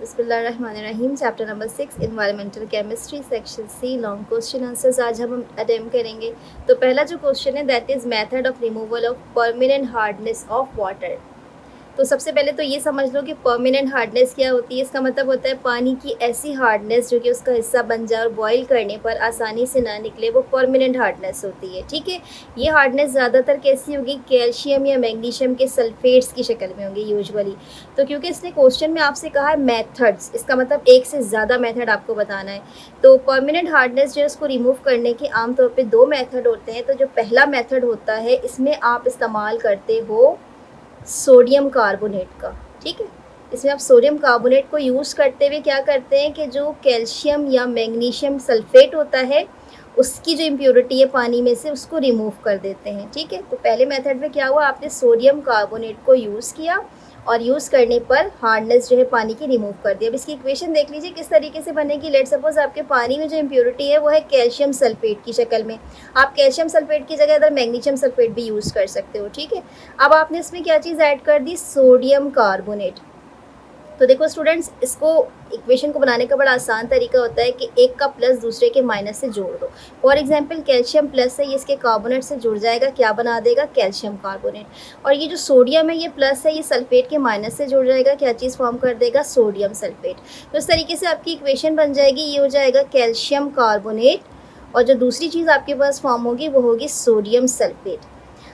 बिस्मिल्लाहिर्रहमानिर्रहीम। Chapter number 6 environmental chemistry section C long question answers आज हम अटेम्प्ट करेंगे। तो पहला जो क्वेश्चन है that is method of removal of permanent hardness of water. तो सबसे पहले तो ये समझ लो कि परमानेंट हार्डनेस क्या होती है। इसका मतलब होता है पानी की ऐसी हार्डनेस जो कि उसका हिस्सा बन जाए और बॉईल करने पर आसानी से ना निकले, वो परमानेंट हार्डनेस होती है। ठीक है, ये हार्डनेस ज़्यादातर कैसी होगी, कैल्शियम या मैग्नीशियम के सल्फेट्स की शक्ल में होगी यूजुअली। तो क्योंकि इसने क्वेश्चन में आपसे कहा है मेथड्स, इसका मतलब एक से ज़्यादा मेथड आपको बताना है। तो परमानेंट हार्डनेस जो है उसको रिमूव करने के आमतौर पर दो मेथड होते हैं। तो जो पहला मेथड होता है इसमें आप इस्तेमाल करते हो सोडियम कार्बोनेट का। ठीक है, इसमें आप सोडियम कार्बोनेट को यूज़ करते हुए क्या करते हैं कि जो कैल्शियम या मैग्नीशियम सल्फेट होता है उसकी जो इम्प्योरिटी है पानी में से उसको रिमूव कर देते हैं। ठीक है, तो पहले मेथड में क्या हुआ, आपने सोडियम कार्बोनेट को यूज़ किया और यूज़ करने पर हार्डनेस जो है पानी की रिमूव कर दी। अब इसकी इक्वेशन देख लीजिए किस तरीके से बनेगी। लेट सपोज आपके पानी में जो इम्प्योरिटी है वो है कैल्शियम सल्फेट की शक्ल में। आप कैल्शियम सल्फेट की जगह अगर मैग्नीशियम सल्फेट भी यूज़ कर सकते हो। ठीक है, अब आपने इसमें क्या चीज़ ऐड कर दी, सोडियम कार्बोनेट। तो देखो स्टूडेंट्स, इसको इक्वेशन को बनाने का बड़ा आसान तरीका होता है कि एक का प्लस दूसरे के माइनस से जोड़ दो। फॉर एग्जांपल कैल्शियम प्लस है, ये इसके कार्बोनेट से जुड़ जाएगा, क्या बना देगा, कैल्शियम कार्बोनेट। और ये जो सोडियम है ये प्लस है, ये सल्फेट के माइनस से जुड़ जाएगा, क्या चीज़ फॉर्म कर देगा, सोडियम सल्फेट। तो इस तरीके से आपकी इक्वेशन बन जाएगी, ये हो जाएगा कैल्शियम कार्बोनेट और जो दूसरी चीज़ आपके पास फॉर्म होगी वो होगी सोडियम सल्फेट।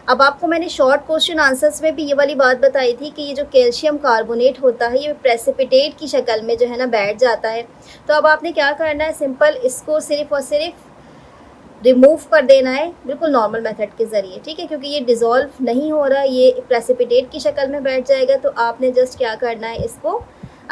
अब आपको मैंने शॉर्ट क्वेश्चन आंसर्स में भी ये वाली बात बताई थी कि ये जो कैल्शियम कार्बोनेट होता है ये प्रेसिपिटेट की शक्ल में जो है ना बैठ जाता है। तो अब आपने क्या करना है, सिंपल इसको सिर्फ और सिर्फ रिमूव कर देना है बिल्कुल नॉर्मल मेथड के ज़रिए। ठीक है, क्योंकि ये डिज़ोल्व नहीं हो रहा, ये प्रेसिपिटेट की शक्ल में बैठ जाएगा। तो आपने जस्ट क्या करना है, इसको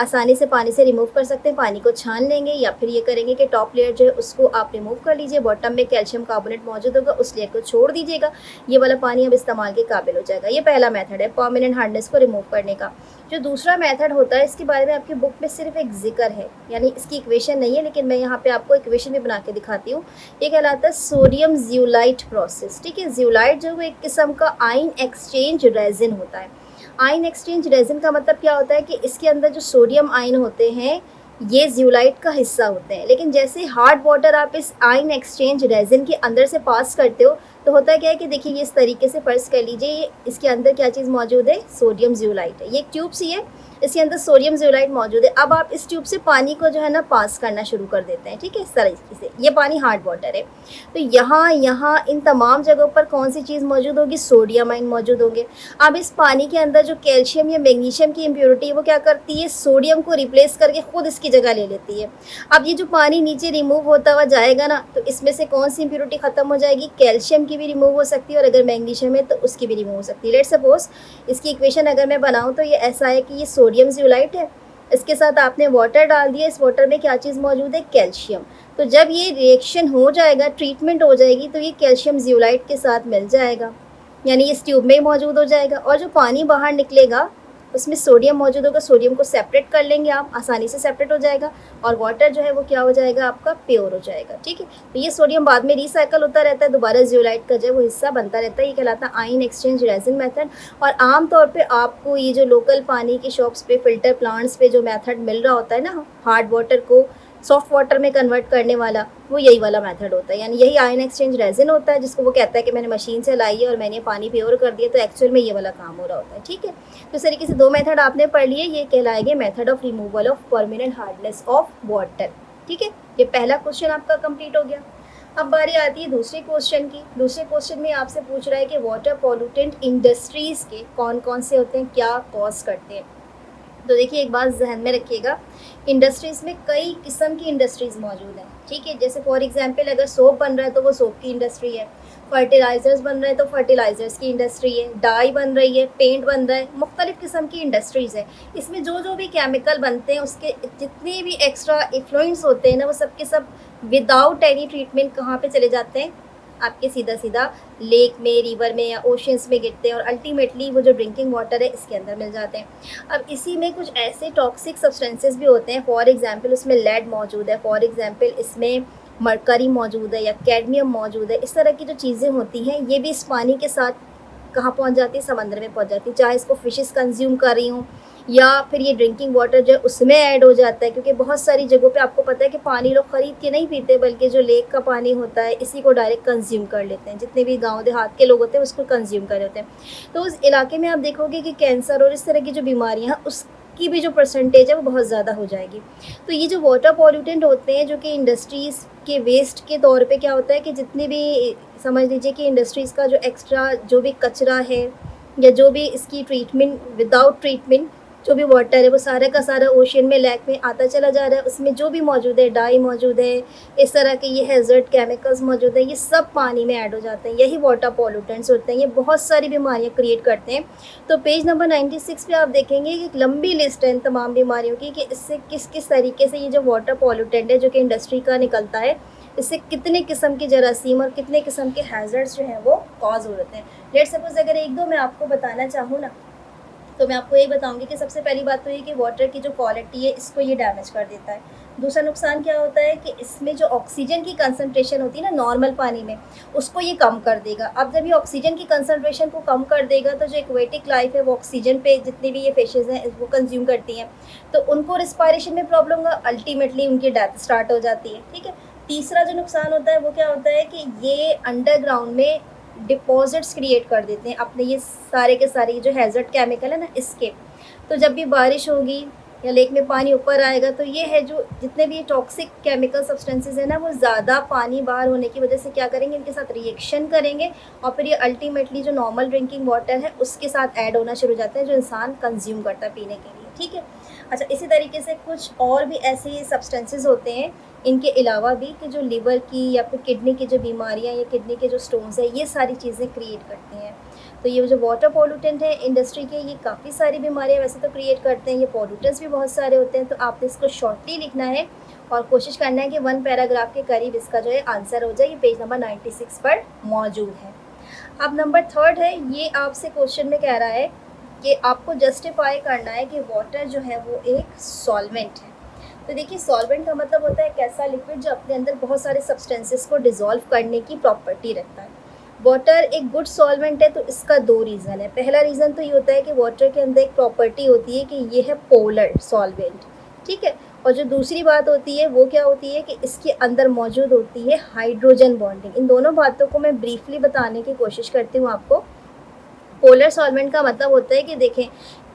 आसानी से पानी से रिमूव कर सकते हैं। पानी को छान लेंगे या फिर ये करेंगे कि टॉप लेयर जो है उसको आप रिमूव कर लीजिए, बॉटम में कैल्शियम कार्बोनेट मौजूद होगा उस लेयर को छोड़ दीजिएगा, ये वाला पानी अब इस्तेमाल के काबिल हो जाएगा। ये पहला मेथड है परमानेंट हार्डनेस को रिमूव करने का। जो दूसरा मेथड होता है इसके बारे में आपकी बुक में सिर्फ एक जिक्र है, यानी इसकी इक्वेशन नहीं है, लेकिन मैं यहाँ पे आपको इक्वेशन भी बना के दिखाती हूँ। ये कहलाता है सोडियम जियोलाइट प्रोसेस। ठीक है, जियोलाइट जो है एक किस्म का आयन एक्सचेंज रेजिन होता है। आयन एक्सचेंज रेजिन का मतलब क्या होता है कि इसके अंदर जो सोडियम आयन होते हैं ये जियोलाइट का हिस्सा होते हैं। लेकिन जैसे हार्ड वाटर आप इस आयन एक्सचेंज रेजिन के अंदर से पास करते हो तो होता क्या है कि देखिए ये इस तरीके से फर्ज कर लीजिए, इसके अंदर क्या चीज़ मौजूद है, सोडियम जियोलाइट है। ये एक ट्यूब सी है, इसके अंदर सोडियम जियोलाइट मौजूद है। अब आप इस ट्यूब से पानी को जो है ना पास करना शुरू कर देते हैं। ठीक है, इस तरीके से ये पानी हार्ड वाटर है। तो यहाँ इन तमाम जगहों पर कौन सी चीज़ मौजूद होगी, सोडियम आयन मौजूद होंगे। अब इस पानी के अंदर जो कैल्शियम या मैग्नीशियम की इम्प्योरिटी है वो क्या करती है, सोडियम को रिप्लेस करके खुद इसकी जगह ले लेती है। अब ये जो पानी नीचे रिमूव होता हुआ जाएगा ना, तो इसमें से कौन सी इम्प्योरिटी ख़त्म हो जाएगी, कैल्शियम की भी रिमूव हो सकती है और अगर मैग्नीशियम है तो उसकी भी रिमूव हो सकती है। लेट्स सपोज इसकी इक्वेशन अगर मैं बनाऊँ तो ये ऐसा है कि ये सोडियम जियोलाइट है, इसके साथ आपने वाटर डाल दिया, इस वाटर में क्या चीज़ मौजूद है, कैल्शियम। तो जब ये रिएक्शन हो जाएगा, ट्रीटमेंट हो जाएगी, तो ये कैल्शियम जियोलाइट के साथ मिल जाएगा, यानी इस ट्यूब में ही मौजूद हो जाएगा। और जो पानी बाहर निकलेगा उसमें सोडियम मौजूद होगा, सोडियम को सेपरेट कर लेंगे आप, आसानी से सेपरेट हो जाएगा और वाटर जो है वो क्या हो जाएगा, आपका प्योर हो जाएगा। ठीक है, तो ये सोडियम बाद में रिसाइकल होता रहता है, दोबारा जियोलाइट का जो है वो हिस्सा बनता रहता है। ये कहलाता है आयन एक्सचेंज रेजिन मेथड। और आमतौर पे आपको ये जो लोकल पानी की शॉप्स पे, फिल्टर प्लांट्स पे जो मेथड मिल रहा होता है ना, हार्ड वाटर को सॉफ्ट वाटर में कन्वर्ट करने वाला, वो यही वाला मेथड होता है। यानी यही आयन एक्सचेंज रेजिन होता है जिसको वो कहता है कि मैंने मशीन से लाई है और मैंने पानी प्योर कर दिया, तो एक्चुअल में ये वाला काम हो रहा होता है। ठीक है, तो इस तरीके से दो मेथड आपने पढ़ लिए, ये कहलाएंगे method of removal of permanent hardness of water. ठीक है, ये पहला क्वेश्चन आपका कंप्लीट हो गया। अब बारी आती है दूसरे क्वेश्चन की। दूसरे क्वेश्चन में आपसे पूछ रहा है कि वाटर पॉल्यूटेंट इंडस्ट्रीज़ के कौन कौन से होते हैं, क्या कॉज करते हैं। तो देखिए एक बात जहन में रखिएगा, इंडस्ट्रीज़ में कई किस्म की इंडस्ट्रीज़ मौजूद हैं। ठीक है, जैसे फॉर एग्जांपल अगर सोप बन रहा है तो वो सोप की इंडस्ट्री है, फर्टिलाइज़र्स बन रहे हैं तो फर्टिलाइज़र्स की इंडस्ट्री है, डाई बन रही है, पेंट बन रहा है, मुख्तलिफ़ किस्म की इंडस्ट्रीज़ है। इसमें जो भी केमिकल बनते हैं उसके जितने भी एक्स्ट्रा इफ्लुएंस होते हैं ना, वो सब के सब विदाउट एनी ट्रीटमेंट कहाँ पे चले जाते हैं, आपके सीधा सीधा लेक में, रिवर में या ओशंस में गिरते हैं और अल्टीमेटली वो जो ड्रिंकिंग वाटर है इसके अंदर मिल जाते हैं। अब इसी में कुछ ऐसे टॉक्सिक सब्सटेंसेस भी होते हैं, फॉर एग्जांपल उसमें लेड मौजूद है, फॉर एग्जांपल इसमें मरकरी मौजूद है या कैडमियम मौजूद है। इस तरह की जो चीज़ें होती हैं ये भी इस पानी के साथ कहाँ पहुँच जाती है, समंदर में पहुँच जाती है। चाहे इसको फिशेस कंज्यूम कर रही हूँ या फिर ये ड्रिंकिंग वाटर जो है उसमें ऐड हो जाता है, क्योंकि बहुत सारी जगहों पे आपको पता है कि पानी लोग ख़रीद के नहीं पीते, बल्कि जो लेक का पानी होता है इसी को डायरेक्ट कंज्यूम कर लेते हैं। जितने भी गाँव देहात के लोग होते हैं उसको कंज्यूम कर लेते हैं। तो उस इलाके में आप देखोगे कि कैंसर और इस तरह की जो बीमारियाँ हैं उसकी भी जो परसेंटेज है वो बहुत ज़्यादा हो जाएगी। तो ये जो वाटर पॉल्यूटेंट होते हैं, जो कि इंडस्ट्रीज़ के वेस्ट के तौर पे क्या होता है कि जितने भी, समझ लीजिए कि इंडस्ट्रीज़ का जो एक्स्ट्रा जो भी कचरा है या जो भी इसकी ट्रीटमेंट विदाउट ट्रीटमेंट जो भी वाटर है वो सारा का सारा ओशियन में, लेक में आता चला जा रहा है। उसमें जो भी मौजूद है, डाई मौजूद है, इस तरह के ये हैज़र्ड केमिकल्स मौजूद है, ये सब पानी में ऐड हो जाते हैं। यही वाटर पॉल्यूटेंट्स होते हैं। ये बहुत सारी बीमारियां क्रिएट करते हैं। तो पेज नंबर 96 पे आप देखेंगे कि एक लंबी लिस्ट है इन तमाम बीमारियों की, कि इससे किस किस तरीके से ये जो वाटर पॉल्यूटेंट है जो कि इंडस्ट्री का निकलता है, इससे कितने किस्म के जरासीम और कितने किस्म के हैज़र्ड्स जो हैं वो कॉज हो जाते हैं। लेट्स सपोज अगर एक दो मैं आपको बताना चाहूँ ना, तो मैं आपको ये बताऊंगी कि सबसे पहली बात तो ये कि वाटर की जो क्वालिटी है इसको ये डैमेज कर देता है। दूसरा नुकसान क्या होता है कि इसमें जो ऑक्सीजन की कंसंट्रेशन होती है ना नॉर्मल पानी में, उसको ये कम कर देगा। अब जब ये ऑक्सीजन की कंसंट्रेशन को कम कर देगा तो जो एक्वेटिक लाइफ है वो ऑक्सीजन पे, जितनी भी ये फिशेज़ हैं वो कंज्यूम करती हैं, तो उनको रिस्पायरेशन में प्रॉब्लम होगा, अल्टीमेटली उनकी डेथ स्टार्ट हो जाती है। ठीक है। तीसरा जो नुकसान होता है वो क्या होता है कि ये अंडरग्राउंड में डिपॉजिट्स क्रिएट कर देते हैं अपने, ये सारे के सारे जो हैज़र्ड केमिकल है ना इसके। तो जब भी बारिश होगी या लेक में पानी ऊपर आएगा तो ये है जो जितने भी टॉक्सिक केमिकल सब्सटेंसेस है ना वो ज़्यादा पानी बाहर होने की वजह से क्या करेंगे, इनके साथ रिएक्शन करेंगे और फिर ये अल्टीमेटली जो नॉर्मल ड्रिंकिंग वाटर है उसके साथ ऐड होना शुरू हो जाता है जो इंसान कंज्यूम करता है पीने के लिए। ठीक है। अच्छा, इसी तरीके से कुछ और भी ऐसे सब्सटेंसेस होते हैं इनके अलावा भी कि जो लिवर की या फिर किडनी की जो बीमारियां या किडनी के जो स्टोन्स है ये सारी चीज़ें क्रिएट करती हैं। तो ये जो वाटर पॉल्यूटेंट है इंडस्ट्री के, ये काफ़ी सारी बीमारियां वैसे तो क्रिएट करते हैं, ये पॉल्यूटेंट्स भी बहुत सारे होते हैं। तो आपने इसको शॉर्टली लिखना है और कोशिश करना है कि 1 पैराग्राफ के करीब इसका जो है आंसर हो जाए। ये पेज नंबर 96 पर मौजूद है। अब नंबर 3 है, ये आपसे क्वेश्चन में कह रहा है कि आपको जस्टिफाई करना है कि वाटर जो है वो एक सॉल्वेंट है। तो देखिए, सॉल्वेंट का मतलब होता है एक ऐसा लिक्विड जो अपने अंदर बहुत सारे सब्सटेंसेस को डिसॉल्व करने की प्रॉपर्टी रखता है। वाटर एक गुड सॉल्वेंट है तो इसका 2 रीज़न है। पहला रीज़न तो ये होता है कि वाटर के अंदर एक प्रॉपर्टी होती है कि ये है पोलर सॉल्वेंट। ठीक है। और जो दूसरी बात होती है वो क्या होती है कि इसके अंदर मौजूद होती है हाइड्रोजन बॉन्डिंग। इन दोनों बातों को मैं ब्रीफली बताने की कोशिश करती हूँ आपको। पोलर सॉल्वेंट का मतलब होता है कि देखें,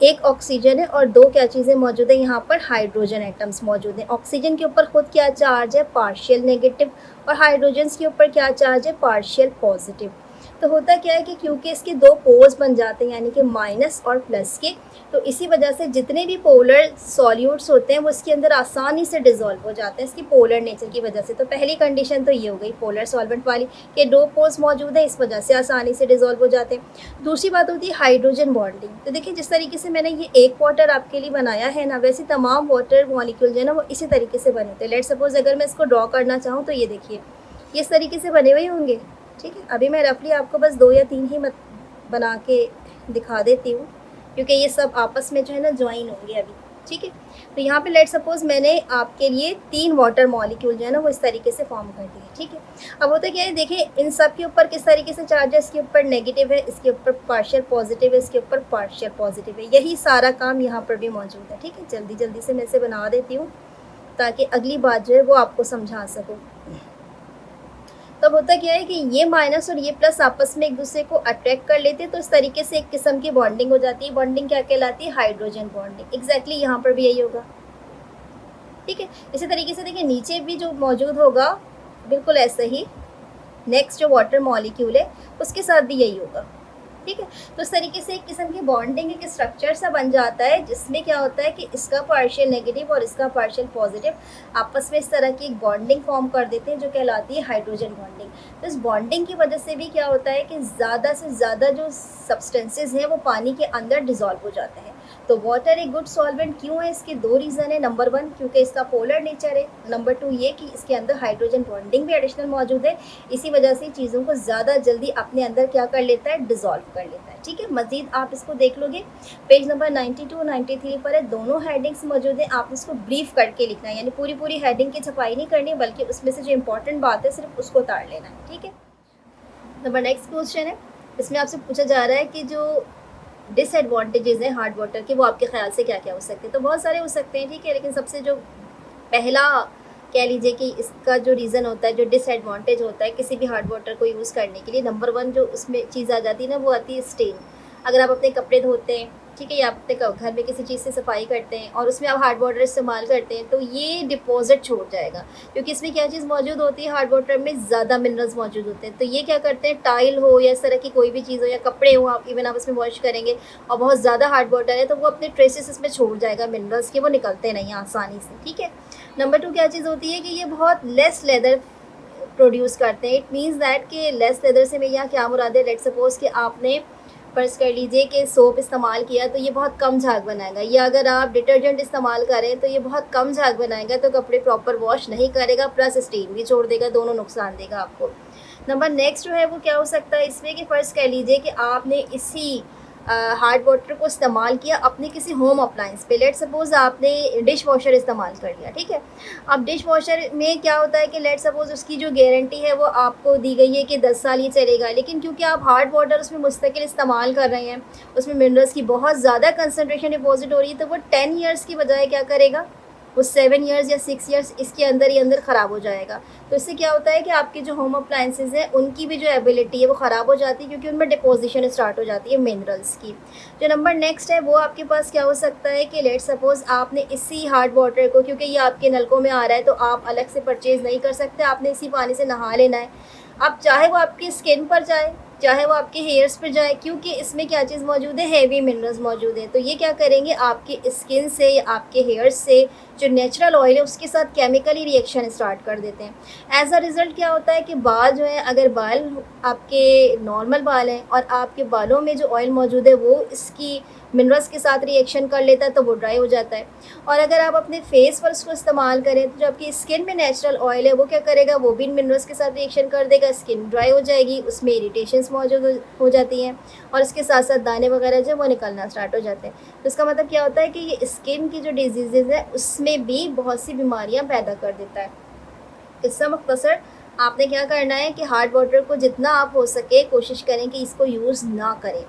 एक ऑक्सीजन है और 2 क्या चीज़ें मौजूद है यहाँ पर, हाइड्रोजन एटम्स मौजूद हैं। ऑक्सीजन के ऊपर खुद क्या चार्ज है, पार्शियल नेगेटिव, और हाइड्रोजन के ऊपर क्या चार्ज है, पार्शियल पॉजिटिव। तो होता क्या है कि क्योंकि इसके 2 पोल्स बन जाते हैं यानी कि माइनस और प्लस के, तो इसी वजह से जितने भी पोलर सॉल्यूट्स होते हैं वो इसके अंदर आसानी से डिज़ोल्व हो जाते हैं इसकी पोलर नेचर की वजह से। तो पहली कंडीशन तो ये हो गई पोलर सॉल्वेंट वाली कि 2 पोल्स मौजूद है, इस वजह से आसानी से डिज़ोल्व हो जाते हैं। दूसरी बात होती है हाइड्रोजन बॉन्डिंग। तो देखिए, जिस तरीके से मैंने ये एक वाटर आपके लिए बनाया है ना, वैसे तमाम वाटर मॉलिक्यूल जो है ना वो इसी तरीके से बने थे। लेट सपोज अगर मैं इसको ड्रॉ करना चाहूँ तो ये देखिए, ये इस तरीके से बने हुए होंगे। ठीक है। अभी मैं रफली आपको बस 2 या 3 ही बना के दिखा देती हूँ, क्योंकि ये सब आपस में जो है ना ज्वाइन होंगे अभी। ठीक है। तो यहाँ पे लेट सपोज मैंने आपके लिए 3 वाटर मॉलिक्यूल जो है ना वो इस तरीके से फॉर्म कर दिए। ठीक है। अब होता क्या है, देखिए इन सब के ऊपर किस तरीके से चार्ज है, इसके ऊपर नेगेटिव है, इसके ऊपर पार्शियल पॉजिटिव है, इसके ऊपर पार्शियल पॉजिटिव है। यही सारा काम यहाँ पर भी मौजूद है। ठीक है। जल्दी जल्दी से मैं इसे बना देती हूँ ताकि अगली बात जो है वो आपको समझा सकूँ। तब होता क्या है कि ये माइनस और ये प्लस आपस में एक दूसरे को अट्रैक्ट कर लेते हैं, तो इस तरीके से एक किस्म की बॉन्डिंग हो जाती है। बॉन्डिंग क्या कहलाती है, हाइड्रोजन बॉन्डिंग। एग्जैक्टली यहाँ पर भी यही होगा। ठीक है। इसी तरीके से देखिए नीचे भी जो मौजूद होगा बिल्कुल ऐसा ही, नेक्स्ट जो वाटर मॉलिक्यूल है उसके साथ भी यही होगा। ठीक है। तो इस तरीके से एक किस्म की बॉन्डिंग एक स्ट्रक्चर सा बन जाता है जिसमें क्या होता है कि इसका पार्शियल नेगेटिव और इसका पार्शियल पॉजिटिव आपस में इस तरह की एक बॉन्डिंग फॉर्म कर देते हैं जो कहलाती है हाइड्रोजन बॉन्डिंग। तो इस बॉन्डिंग की वजह से भी क्या होता है कि ज़्यादा से ज़्यादा जो सब्सटेंसेज हैं वो पानी के अंदर डिज़ोल्व हो जाते हैं। तो वाटर एक गुड सॉल्वेंट क्यों है, इसके 2 रीज़न है। नंबर 1 क्योंकि इसका पोलर नेचर है, नंबर 2 ये कि इसके अंदर हाइड्रोजन बॉन्डिंग भी एडिशनल मौजूद है। इसी वजह से चीज़ों को ज़्यादा जल्दी अपने अंदर क्या कर लेता है, डिज़ोल्व कर लेता है। ठीक है। मज़ीद आप इसको देख लोगे, पेज नंबर 92 93 पर है, दोनों हेडिंग्स मौजूद हैं। आप इसको ब्रीफ करके लिखना है, यानी पूरी पूरी हेडिंग की छपाई नहीं करनी, बल्कि उसमें से जो इंपॉर्टेंट बात है सिर्फ उसको उतार लेना है। ठीक है। नंबर नेक्स्ट क्वेश्चन है, इसमें आपसे पूछा जा रहा है कि जो डिसएडवांटेजेस हैं हार्ड वाटर के, वो आपके ख्याल से क्या क्या हो सकते हैं? तो बहुत सारे हो सकते हैं, ठीक है, लेकिन सबसे जो पहला कह लीजिए कि इसका जो रीज़न होता है, जो डिसएडवांटेज होता है किसी भी हार्ड वाटर को यूज़ करने के लिए, नंबर वन जो उसमें चीज़ आ जाती है ना, वो आती है स्टेन। अगर आप अपने कपड़े धोते हैं, ठीक है, या अपने घर में किसी चीज़ से सफाई करते हैं और उसमें आप हार्ड वाटर इस्तेमाल करते हैं, तो ये डिपॉजिट छोड़ जाएगा, क्योंकि इसमें क्या चीज़ मौजूद होती है, हार्ड वाटर में ज़्यादा मिनरल्स मौजूद होते हैं। तो ये क्या करते हैं, टाइल हो या इस तरह की कोई भी चीज़ हो या कपड़े हो, आप इवन आप इसमें वॉश करेंगे और बहुत ज़्यादा हार्ड वाटर है, तो वो अपने ट्रेसेस इसमें छोड़ जाएगा मिनरल्स के, वो निकलते नहीं आसानी से, ठीक है। नंबर टू क्या चीज़ होती है कि ये बहुत लेस लेदर प्रोड्यूस करते हैं। इट मीन्स दैट कि लेस लेदर से मैं यहाँ क्या मुराद है, लेट सपोज कि आपने फ़र्ज़ कर लीजिए कि सोप इस्तेमाल किया तो ये बहुत कम झाग बनाएगा, या अगर आप डिटर्जेंट इस्तेमाल करें तो ये बहुत कम झाग बनाएगा, तो कपड़े प्रॉपर वॉश नहीं करेगा, प्लस स्टेन भी छोड़ देगा, दोनों नुकसान देगा आपको। नंबर नेक्स्ट जो है वो क्या हो सकता है इसमें कि फ़र्ज़ कह लीजिए कि आपने इसी हार्ड वाटर को इस्तेमाल किया अपने किसी होम अप्लाइंस पे, लेट सपोज़ आपने डिश वॉशर इस्तेमाल कर लिया, ठीक है। अब डिश वॉशर में क्या होता है कि लेट सपोज़ उसकी जो गारंटी है वो आपको दी गई है कि 10 साल ये चलेगा, लेकिन क्योंकि आप हार्ड वाटर उसमें मुस्तकिल इस्तेमाल कर रहे हैं, उसमें मिनरल्स की बहुत ज़्यादा कंसनट्रेशन डिपॉजिट हो रही है, तो वो 10 ईयर्स की बजाय क्या करेगा, वो 7 ईयर्स या 6 ईयर्स इसके अंदर ही अंदर ख़राब हो जाएगा। तो इससे क्या होता है कि आपके जो होम अप्लायंसेस हैं उनकी भी जो एबिलिटी है वो ख़राब हो जाती है, क्योंकि उनमें डिपोजिशन स्टार्ट हो जाती है मिनरल्स की। जो नंबर नेक्स्ट है वो आपके पास क्या हो सकता है कि लेट सपोज़ आपने इसी हार्ड वाटर को, क्योंकि ये आपके नलकों में आ रहा है तो आप अलग से परचेज़ नहीं कर सकते, आपने इसी पानी से नहा लेना है। अब चाहे वो आपकी स्किन पर जाए, चाहे वो आपके हेयर्स पर जाए, क्योंकि इसमें क्या चीज़ मौजूद है, हेवी मिनरल्स मौजूद हैं, तो ये क्या करेंगे आपकी स्किन से या आपके हेयर्स से जो नेचुरल ऑयल है उसके साथ केमिकली रिएक्शन स्टार्ट कर देते हैं। एज अ रिज़ल्ट क्या होता है कि बाल जो है, अगर बाल आपके नॉर्मल बाल हैं और आपके बालों में जो ऑयल मौजूद है वो इसकी मिनरल्स के साथ रिएक्शन कर लेता है तो वो ड्राई हो जाता है। और अगर आप अपने फेस पर उसको इस्तेमाल करें तो जो आपकी स्किन में नेचुरल ऑयल है वो क्या करेगा, वो भी मिनरल्स के साथ रिएक्शन कर देगा, स्किन ड्राई हो जाएगी, उसमें इरिटेशंस मौजूद हो जाती हैं और इसके साथ साथ दाने वगैरह जो वो निकलना स्टार्ट हो जाते हैं। तो इसका मतलब क्या होता है कि ये स्किन की जो डिजीज़ है उसमें भी बहुत सी बीमारियाँ पैदा कर देता है। इससे मुख्तसर आपने क्या करना है कि हार्ड वाटर को जितना आप हो सके कोशिश करें कि इसको यूज़ ना करें।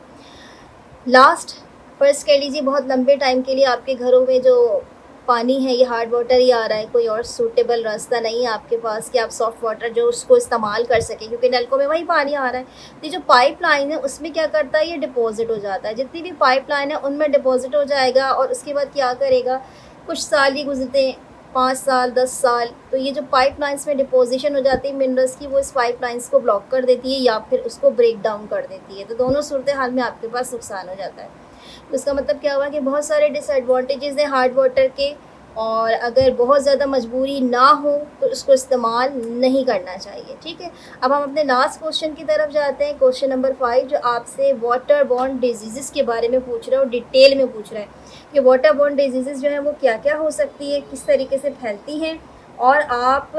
लास्ट फर्स्ट कह लीजिए बहुत लंबे टाइम के लिए आपके घरों में जो पानी है ये हार्ड वाटर ही आ रहा है, कोई और सूटेबल रास्ता नहीं है आपके पास कि आप सॉफ्ट वाटर जो उसको इस्तेमाल कर सकें, क्योंकि नलकों में वही पानी आ रहा है। तो ये जो पाइप लाइन है उसमें क्या करता है, ये डिपॉजिट हो जाता है, जितनी भी पाइप लाइन है उनमें डिपॉजिट हो जाएगा और उसके बाद क्या करेगा, कुछ साल ही गुजरते हैं, 5 साल 10 साल, तो ये जो पाइप लाइन्स में डिपोजिशन हो जाती है मिनरल्स की, वो इस पाइप लाइन्स को ब्लॉक कर देती है या फिर उसको ब्रेक डाउन कर देती है। तो दोनों सूरत हाल में आपके पास नुकसान हो जाता है। तो इसका मतलब क्या हुआ कि बहुत सारे डिसएडवांटेजेस हैं हार्ड वाटर के, और अगर बहुत ज़्यादा मजबूरी ना हो तो इसको इस्तेमाल नहीं करना चाहिए, ठीक है। अब हम अपने लास्ट क्वेश्चन की तरफ जाते हैं, क्वेश्चन नंबर 5, जो आपसे वाटर बॉर्न डिजीज़ के बारे में पूछ रहा है और डिटेल में पूछ रहा है कि वाटर बॉर्न डिजीज़ जो है वो क्या क्या हो सकती है, किस तरीके से फैलती हैं और आप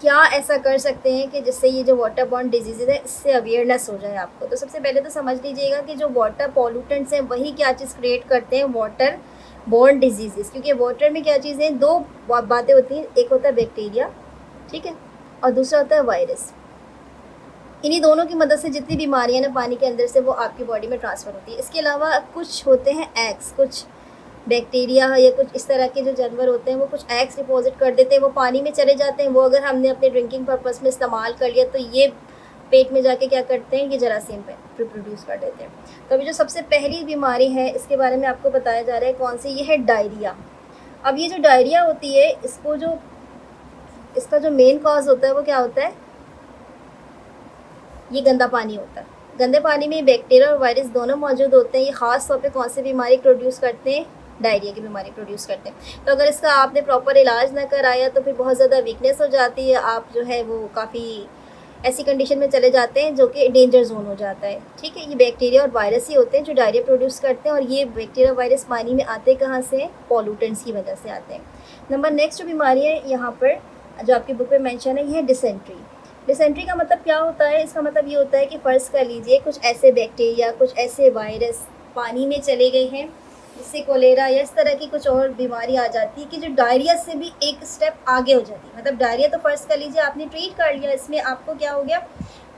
क्या ऐसा कर सकते हैं कि जिससे ये जो वाटर बॉर्न डिजीज़ है इससे अवेयरनेस हो जाए आपको। तो सबसे पहले तो समझ लीजिएगा कि जो वाटर पॉल्यूटेंट्स हैं वही क्या चीज़ क्रिएट करते हैं, वाटर बॉर्न डिजीज़, क्योंकि वाटर में क्या चीज़ें, दो बातें होती हैं, एक होता है बैक्टीरिया, ठीक है, और दूसरा होता है वायरस। इन्हीं दोनों की मदद से जितनी बीमारियां ना पानी के अंदर से वो आपकी बॉडी में ट्रांसफ़र होती है। इसके अलावा कुछ होते हैं एग्स, कुछ बैक्टीरिया या कुछ इस तरह के जो जानवर होते हैं वो कुछ एग्स डिपॉजिट कर देते हैं, वो पानी में चले जाते हैं, वो अगर हमने अपने ड्रिंकिंग पर्पस में इस्तेमाल कर लिया तो ये पेट में जाके क्या करते हैं, ये जरासीम पे रिप्रोड्यूस कर देते हैं। तो अभी जो सबसे पहली बीमारी है इसके बारे में आपको बताया जा रहा है कौन सी, ये है डायरिया। अब ये जो डायरिया होती है इसका जो मेन कॉज होता है वो क्या होता है, ये गंदा पानी होता है। गंदे पानी में बैक्टीरिया और वायरस दोनों मौजूद होते हैं। ये ख़ास तौर पे कौन सी बीमारी प्रोड्यूस करते हैं, डायरिया की बीमारी प्रोड्यूस करते हैं। तो अगर इसका आपने प्रॉपर इलाज ना कराया तो फिर बहुत ज़्यादा वीकनेस हो जाती है, आप जो है वो काफ़ी ऐसी कंडीशन में चले जाते हैं जो कि डेंजर जोन हो जाता है, ठीक है। ये बैक्टीरिया और वायरस ही होते हैं जो डायरिया प्रोड्यूस करते हैं, और ये बैक्टीरिया वायरस पानी में आते कहाँ से, पॉल्यूटेंट्स की वजह से आते हैं। नंबर नेक्स्ट जो बीमारी है यहाँ पर जो आपकी बुक में मेंशन है, ये है डिसेंट्री। डिसेंट्री का मतलब क्या होता है, इसका मतलब ये होता है कि फ़र्ज़ कर लीजिए कुछ ऐसे बैक्टीरिया, कुछ ऐसे वायरस पानी में चले गए हैं इससे कोलेरा या इस तरह की कुछ और बीमारी आ जाती है कि जो डायरिया से भी एक स्टेप आगे हो जाती है। मतलब डायरिया तो फ़र्ज़ कर लीजिए आपने ट्रीट कर लिया, इसमें आपको क्या हो गया,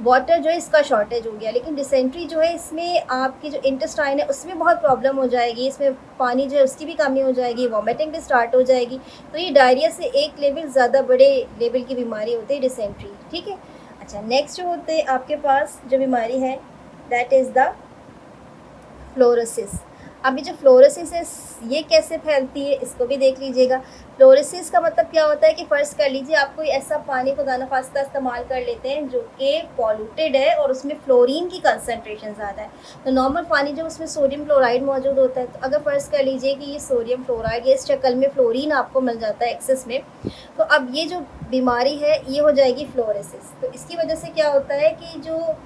वाटर जो है इसका शॉर्टेज हो गया, लेकिन डिसेंट्री जो है इसमें आपकी जो इंटेस्टाइन है उसमें बहुत प्रॉब्लम हो जाएगी, इसमें पानी जो है उसकी भी कमी हो जाएगी, वॉमिटिंग भी स्टार्ट हो जाएगी। तो ये डायरिया से एक लेवल ज़्यादा बड़े लेवल की बीमारी होती है डिसेंट्री, ठीक है। अच्छा, नेक्स्ट जो होते हैं आपके पास जो बीमारी है दैट इज़ द फ्लोरोसिस। अभी जो फ्लोरोसिस है ये कैसे फैलती है इसको भी देख लीजिएगा। फ्लोरोसिस का मतलब क्या होता है कि फ़र्ज़ कर लीजिए आप कोई ऐसा पानी खुदा न ख़ास्ता इस्तेमाल कर लेते हैं जो कि पॉल्यूटेड है और उसमें फ्लोरीन की कंसंट्रेशन ज़्यादा है। तो नॉर्मल पानी जो उसमें सोडियम क्लोराइड मौजूद होता है, तो अगर फ़र्ज़ कर लीजिए कि ये सोडियम फ्लोराइड या इस शक्ल में फ्लोरीन आपको मिल जाता है एक्सेस में, तो अब ये जो बीमारी है ये हो जाएगी फ्लोरोसिस। तो इसकी वजह से क्या होता है कि जो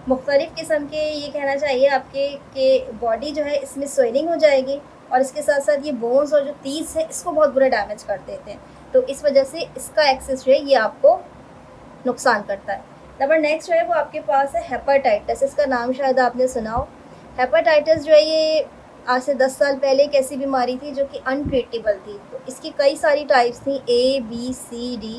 मुख्तलिफ़ किस्म के ये कहना चाहिए आपके कि बॉडी जो है इसमें स्वेलिंग हो जाएगी और इसके साथ साथ ये बोन्स और जो टीथ है इसको बहुत बुरा डैमेज कर देते हैं। तो इस वजह से इसका एक्सेस जो है ये आपको नुकसान करता है। नंबर नेक्स्ट जो है वो आपके पास है हेपेटाइटिस। इसका नाम शायद आपने सुना हो। हेपेटाइटिस जो है ये आज से 10 साल पहले एक ऐसी बीमारी थी जो कि अनट्रीटेबल थी। तो इसकी कई सारी टाइप्स थी, A, B, C, D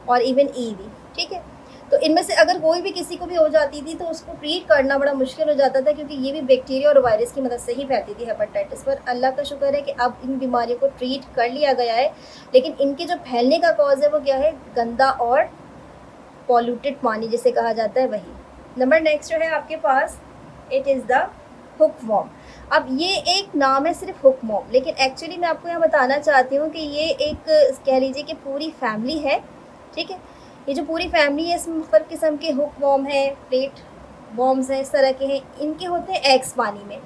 और इवन E भी, ठीक है। तो इनमें से अगर कोई भी किसी को भी हो जाती थी तो उसको ट्रीट करना बड़ा मुश्किल हो जाता था, क्योंकि ये भी बैक्टीरिया और वायरस की मदद से ही फैलती थी हेपेटाइटिस। पर अल्लाह का शुक्र है कि अब इन बीमारियों को ट्रीट कर लिया गया है, लेकिन इनके जो फैलने का कॉज है वो क्या है, गंदा और पॉल्यूटेड पानी जिसे कहा जाता है वही। नंबर नेक्स्ट जो है आपके पास इट इज़ द हुकवॉर्म। अब ये एक नाम है सिर्फ हुकवॉर्म, लेकिन एक्चुअली मैं आपको यहाँ बताना चाहती हूँ कि ये एक कह लीजिए कि पूरी फैमिली है, ठीक है। ये जो पूरी फैमिली है इसमें मुख्तलिफ़ किस्म के हुकवॉर्म है, प्लेट वॉर्म्स हैं, इस तरह के हैं। इनके होते हैं एग्स पानी में।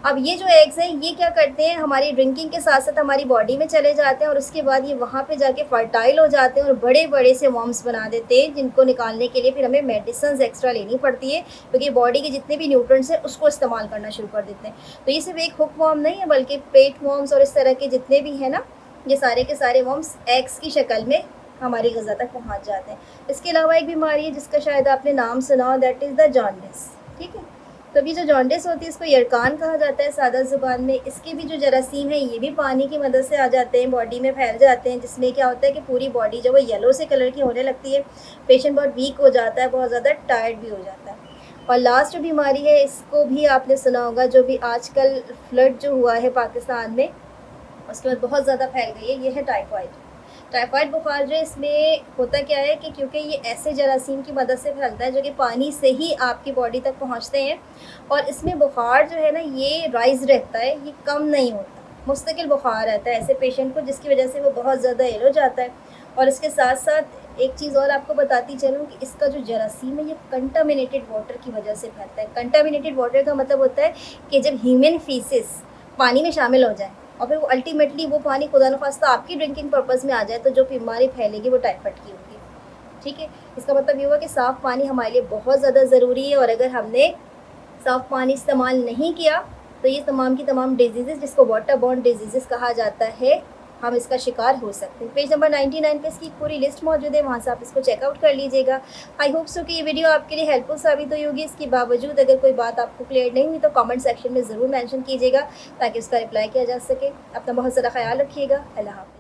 अब ये जो एग्स हैं ये क्या करते हैं, हमारी ड्रिंकिंग के साथ साथ हमारी बॉडी में चले जाते हैं और उसके बाद ये वहाँ पे जाके फर्टाइल हो जाते हैं और बड़े बड़े से वॉर्म्स बना देते हैं, जिनको निकालने के लिए फिर हमें मेडिसिन एक्स्ट्रा लेनी पड़ती है, क्योंकि बॉडी के जितने भी न्यूट्रिएंट्स हैं उसको इस्तेमाल करना शुरू कर देते हैं। तो ये सिर्फ एक हुक वॉर्म नहीं है, बल्कि पेट वॉर्म्स और इस तरह के जितने भी हैं ना, ये सारे के सारे वॉर्म्स एग्स की शक्ल में हमारी ग़िज़ा तक पहुँच जाते हैं। इसके अलावा एक बीमारी है जिसका शायद आपने नाम सुना हो, दैट इज़ द जॉन्डिस, ठीक है। तो अभी जो जॉन्डिस होती है इसको यरकान कहा जाता है सादा ज़ुबान में। इसके भी जो जरासीम हैं ये भी पानी की मदद से आ जाते हैं, बॉडी में फैल जाते हैं, जिसमें क्या होता है कि पूरी बॉडी जो वो येलो से कलर की होने लगती है, पेशेंट बहुत वीक हो जाता है, बहुत ज़्यादा टायर्ड भी हो जाता है। और लास्ट जो बीमारी है इसको भी आपने सुना होगा, जो भी आजकल फ्लड जो हुआ है पाकिस्तान में उसके बाद बहुत ज़्यादा फैल गई है, ये है टाइफाइड। टाइफाइड बुखार जो है इसमें होता क्या है कि क्योंकि ये ऐसे जरासीम की मदद से फैलता है जो कि पानी से ही आपकी बॉडी तक पहुंचते हैं, और इसमें बुखार जो है ना ये राइज रहता है, ये कम नहीं होता, मुस्तकिल बुखार रहता है ऐसे पेशेंट को, जिसकी वजह से वो बहुत ज़्यादा इल हो जाता है। और इसके साथ साथ एक चीज़ और आपको बताती चलूँ कि इसका जो जरासीम है ये कंटामिनेटेड वाटर की वजह से फैलता है। कंटामिनेटेड वाटर का मतलब होता है कि जब ह्यूमन फीसेस पानी में शामिल हो जाए और फिर वो अल्टीमेटली वो पानी खुदा न खास्ता आपकी ड्रिंकिंग पर्पज़ में आ जाए, तो जो बीमारी फैलेगी वो टाइफाइड की होगी, ठीक है। इसका मतलब ये हुआ कि साफ़ पानी हमारे लिए बहुत ज़्यादा ज़रूरी है, और अगर हमने साफ़ पानी इस्तेमाल नहीं किया तो ये तमाम की तमाम डिजीज़ जिसको वाटर बॉर्न डिजीज़ कहा जाता है, हम इसका शिकार हो सकते हैं। पेज नंबर 99 पे इसकी पूरी लिस्ट मौजूद है, वहाँ से आप इसको चेकआउट कर लीजिएगा। आई होप सो कि ये वीडियो आपके लिए हेल्पफुल साबित हुई होगी। इसके बावजूद अगर कोई बात आपको क्लियर नहीं हुई तो कमेंट सेक्शन में ज़रूर मेंशन कीजिएगा ताकि उसका रिप्लाई किया जा सके। अपना बहुत ज़्यादा ख्याल रखिएगा। अल्लाह हाफ़िज़।